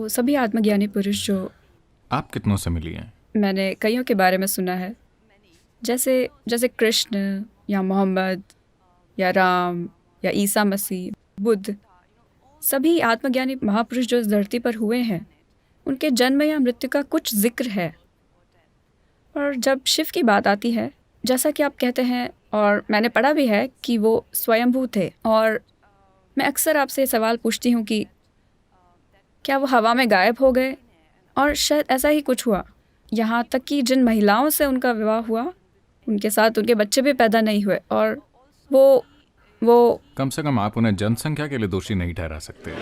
सभी आत्मज्ञानी पुरुष जो आप कितनों से मिली हैं? मैंने कईयों के बारे में सुना है, जैसे जैसे कृष्ण या मोहम्मद या राम या ईसा मसीह, बुद्ध, सभी आत्मज्ञानी महापुरुष जो इस धरती पर हुए हैं, उनके जन्म या मृत्यु का कुछ जिक्र है। और जब शिव की बात आती है, जैसा कि आप कहते हैं और मैंने पढ़ा भी है कि वो स्वयंभू थे, और मैं अक्सर आपसे सवाल पूछती हूँ कि क्या वो हवा में गायब हो गए? और शायद ऐसा ही कुछ हुआ। यहाँ तक कि जिन महिलाओं से उनका विवाह हुआ, उनके साथ उनके बच्चे भी पैदा नहीं हुए। और वो कम से कम आप उन्हें जनसंख्या के लिए दोषी नहीं ठहरा सकते।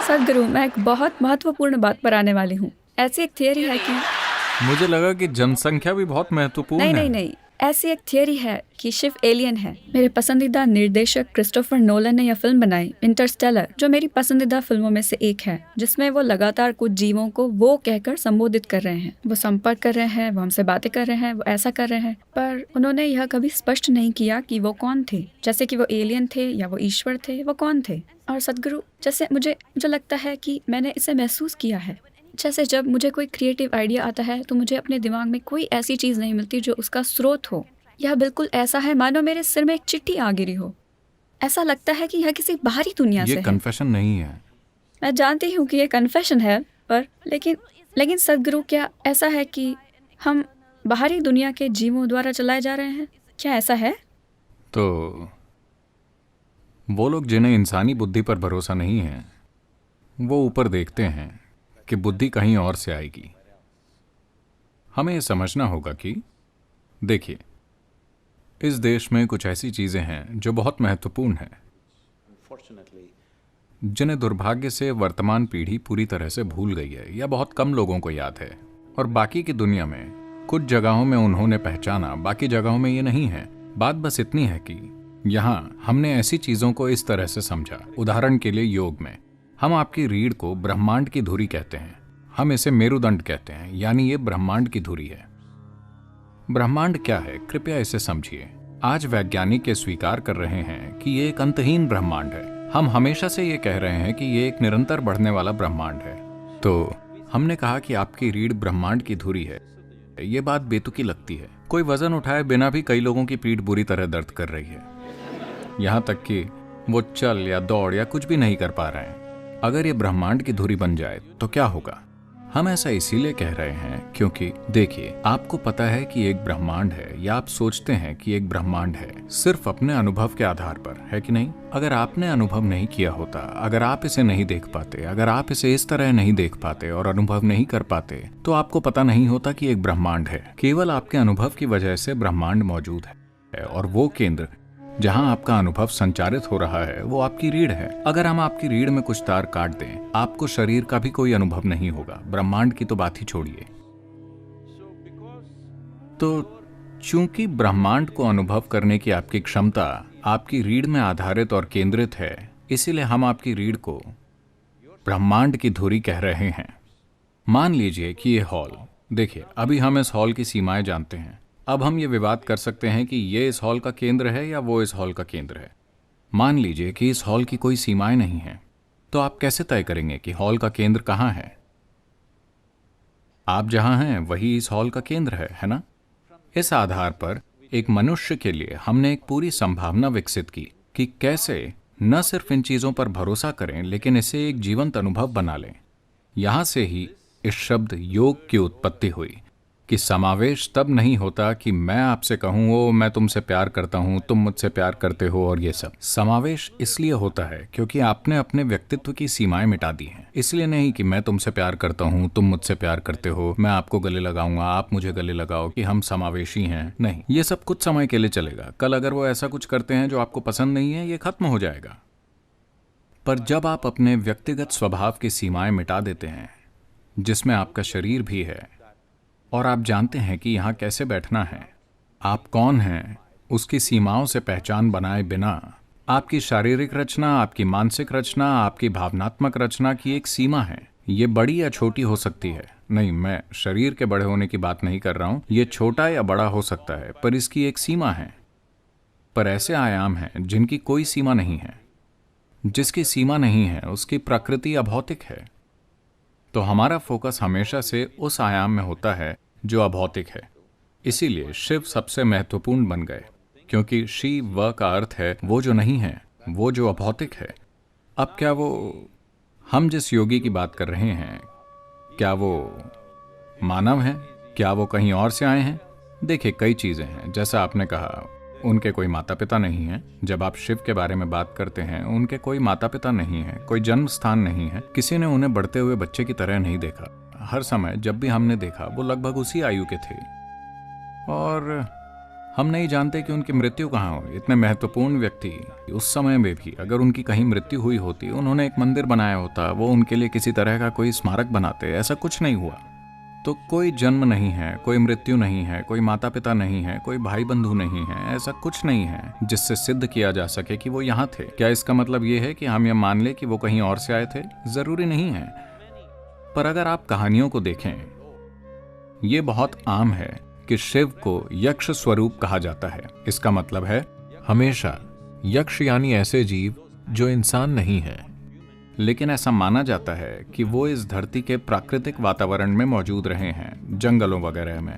सदगुरु, मैं एक बहुत महत्वपूर्ण बात पर आने वाली हूँ। ऐसी एक थियरी है कि मुझे लगा कि जनसंख्या भी बहुत महत्वपूर्ण नहीं है। नहीं नहीं, ऐसी एक थियरी है कि शिव एलियन है। मेरे पसंदीदा निर्देशक क्रिस्टोफर नोलन ने यह फिल्म बनाई, इंटरस्टेलर, जो मेरी पसंदीदा फिल्मों में से एक है, जिसमें वो लगातार कुछ जीवों को वो कहकर संबोधित कर रहे हैं। वो संपर्क कर रहे हैं, वो हमसे बातें कर रहे हैं, वो ऐसा कर रहे हैं, पर उन्होंने यह कभी स्पष्ट नहीं किया कि वो कौन थे, जैसे कि वो एलियन थे या वो ईश्वर थे, वो कौन थे। और सदगुरु, जैसे मुझे लगता है कि मैंने इसे महसूस किया है। जैसे जब मुझे कोई क्रिएटिव आइडिया आता है तो मुझे अपने दिमाग में कोई ऐसी चीज़ नहीं मिलती जो उसका स्रोत हो। यह बिल्कुल ऐसा है मानो मेरे सिर में एक चिट्ठी आ गिरी हो। ऐसा लगता है कि यह किसी बाहरी दुनिया से ये है। कन्फेशन नहीं है। मैं जानती हूँ कि ये कन्फेशन है, पर लेकिन सदगुरु, क्या ऐसा है कि हम बाहरी दुनिया के जीवों द्वारा चलाए जा रहे हैं? क्या ऐसा है? तो वो लोग जिन्हें इंसानी बुद्धि पर भरोसा नहीं है, वो ऊपर देखते हैं कि बुद्धि कहीं और से आएगी। हमें यह समझना होगा कि देखिए, इस देश में कुछ ऐसी चीजें हैं जो बहुत महत्वपूर्ण हैं, जिन्हें दुर्भाग्य से वर्तमान पीढ़ी पूरी तरह से भूल गई है या बहुत कम लोगों को याद है। और बाकी की दुनिया में कुछ जगहों में उन्होंने पहचाना, बाकी जगहों में ये नहीं है। बात बस इतनी है कि यहाँ हमने ऐसी चीजों को इस तरह से समझा। उदाहरण के लिए योग में हम आपकी रीढ़ को ब्रह्मांड की धुरी कहते हैं। हम इसे मेरुदंड कहते हैं, यानी ये ब्रह्मांड की धुरी है। ब्रह्मांड क्या है, कृपया इसे समझिए। आज वैज्ञानिक ये स्वीकार कर रहे हैं कि ये एक अंतहीन ब्रह्मांड है। हम हमेशा से ये कह रहे हैं कि ये एक निरंतर बढ़ने वाला ब्रह्मांड है। तो हमने कहा कि आपकी रीढ़ ब्रह्मांड की धुरी है। ये बात बेतुकी लगती है। कोई वजन उठाए बिना भी कई लोगों की पीठ बुरी तरह दर्द कर रही है, यहां तक कि वो चल या दौड़ या कुछ भी नहीं कर पा रहे हैं। अगर ये ब्रह्मांड की धुरी बन जाए तो क्या होगा? हम ऐसा इसीलिए कह रहे हैं क्योंकि देखिए, आपको पता है कि एक ब्रह्मांड है, या आप सोचते हैं कि एक ब्रह्मांड है सिर्फ अपने अनुभव के आधार पर, है कि नहीं? अगर आपने अनुभव नहीं किया होता, अगर आप इसे नहीं देख पाते, अगर आप इसे इस तरह नहीं देख पाते और अनुभव नहीं कर पाते, तो आपको पता नहीं होता कि एक ब्रह्मांड है। केवल आपके अनुभव की वजह से ब्रह्मांड मौजूद है, और वो केंद्र जहां आपका अनुभव संचारित हो रहा है वो आपकी रीढ़ है। अगर हम आपकी रीढ़ में कुछ तार काट दें, आपको शरीर का भी कोई अनुभव नहीं होगा, ब्रह्मांड की तो बात ही छोड़िए। तो चूंकि ब्रह्मांड को अनुभव करने की आपकी क्षमता आपकी रीढ़ में आधारित और केंद्रित है, इसीलिए हम आपकी रीढ़ को ब्रह्मांड की धुरी कह रहे हैं। मान लीजिए कि ये हॉल, देखिए, अभी हम इस हॉल की सीमाएं जानते हैं। अब हम ये विवाद कर सकते हैं कि ये इस हॉल का केंद्र है या वो इस हॉल का केंद्र है। मान लीजिए कि इस हॉल की कोई सीमाएं नहीं हैं, तो आप कैसे तय करेंगे कि हॉल का केंद्र कहाँ है? आप जहां हैं वही इस हॉल का केंद्र है ना? इस आधार पर एक मनुष्य के लिए हमने एक पूरी संभावना विकसित की कि कैसे न सिर्फ इन चीजों पर भरोसा करें, लेकिन इसे एक जीवंत अनुभव बना लें। यहां से ही इस शब्द योग की उत्पत्ति हुई कि समावेश तब नहीं होता कि मैं आपसे कहूं ओ मैं तुमसे प्यार करता हूं, तुम मुझसे प्यार करते हो, और ये सब। समावेश इसलिए होता है क्योंकि आपने अपने व्यक्तित्व की सीमाएं मिटा दी हैं। इसलिए नहीं कि मैं तुमसे प्यार करता हूं, तुम मुझसे प्यार करते हो, मैं आपको गले लगाऊंगा, आप मुझे गले लगाओ, कि हम समावेशी हैं। नहीं, ये सब कुछ समय के लिए चलेगा। कल अगर वो ऐसा कुछ करते हैं जो आपको पसंद नहीं है, ये खत्म हो जाएगा। पर जब आप अपने व्यक्तिगत स्वभाव की सीमाएं मिटा देते हैं, जिसमें आपका शरीर भी है, और आप जानते हैं कि यहाँ कैसे बैठना है, आप कौन हैं, उसकी सीमाओं से पहचान बनाए बिना आपकी शारीरिक रचना, आपकी मानसिक रचना, आपकी भावनात्मक रचना की एक सीमा है। ये बड़ी या छोटी हो सकती है। नहीं, मैं शरीर के बड़े होने की बात नहीं कर रहा हूँ। ये छोटा या बड़ा हो सकता है, पर इसकी एक सीमा है। पर ऐसे आयाम हैं जिनकी कोई सीमा नहीं है। जिसकी सीमा नहीं है उसकी प्रकृति अभौतिक है। तो हमारा फोकस हमेशा से उस आयाम में होता है जो अभौतिक है। इसीलिए शिव सबसे महत्वपूर्ण बन गए, क्योंकि शिव का अर्थ है वो जो नहीं है, वो जो अभौतिक है। अब क्या वो, हम जिस योगी की बात कर रहे हैं, क्या वो मानव हैं? क्या वो कहीं और से आए हैं? देखिए, कई चीज़ें हैं। जैसा आपने कहा, उनके कोई माता पिता नहीं हैं। जब आप शिव के बारे में बात करते हैं, उनके कोई माता पिता नहीं है, कोई जन्म स्थान नहीं है। किसी ने उन्हें बढ़ते हुए बच्चे की तरह नहीं देखा। हर समय जब भी हमने देखा, वो लगभग उसी आयु के थे। और हम नहीं जानते कि उनकी मृत्यु कहाँ हुई। इतने महत्वपूर्ण व्यक्ति उस समय में भी अगर उनकी कहीं मृत्यु हुई होती, उन्होंने एक मंदिर बनाया होता, वो उनके लिए किसी तरह का कोई स्मारक बनाते। ऐसा कुछ नहीं हुआ। तो कोई जन्म नहीं है, कोई मृत्यु नहीं है, कोई माता पिता नहीं है, कोई भाई बंधु नहीं है। ऐसा कुछ नहीं है जिससे सिद्ध किया जा सके कि वो यहाँ थे। क्या इसका मतलब ये है कि हम ये मान ले कि वो कहीं और से आए थे? जरूरी नहीं है। पर अगर आप कहानियों को देखें, ये बहुत आम है कि शिव को यक्ष स्वरूप कहा जाता है। इसका मतलब है हमेशा यक्ष यानी ऐसे जीव जो इंसान नहीं है, लेकिन ऐसा माना जाता है कि वो इस धरती के प्राकृतिक वातावरण में मौजूद रहे हैं, जंगलों वगैरह में।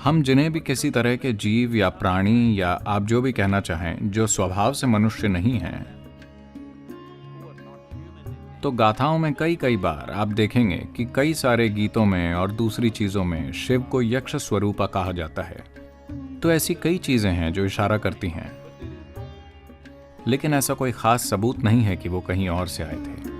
हम जिन्हें भी किसी तरह के जीव या प्राणी या आप जो भी कहना चाहें, जो स्वभाव से मनुष्य नहीं हैं, तो गाथाओं में कई बार आप देखेंगे कि कई सारे गीतों में और दूसरी चीजों में शिव को यक्ष स्वरूपा कहा जाता है। तो ऐसी कई चीजें हैं जो इशारा करती हैं, लेकिन ऐसा कोई खास सबूत नहीं है कि वो कहीं और से आए थे।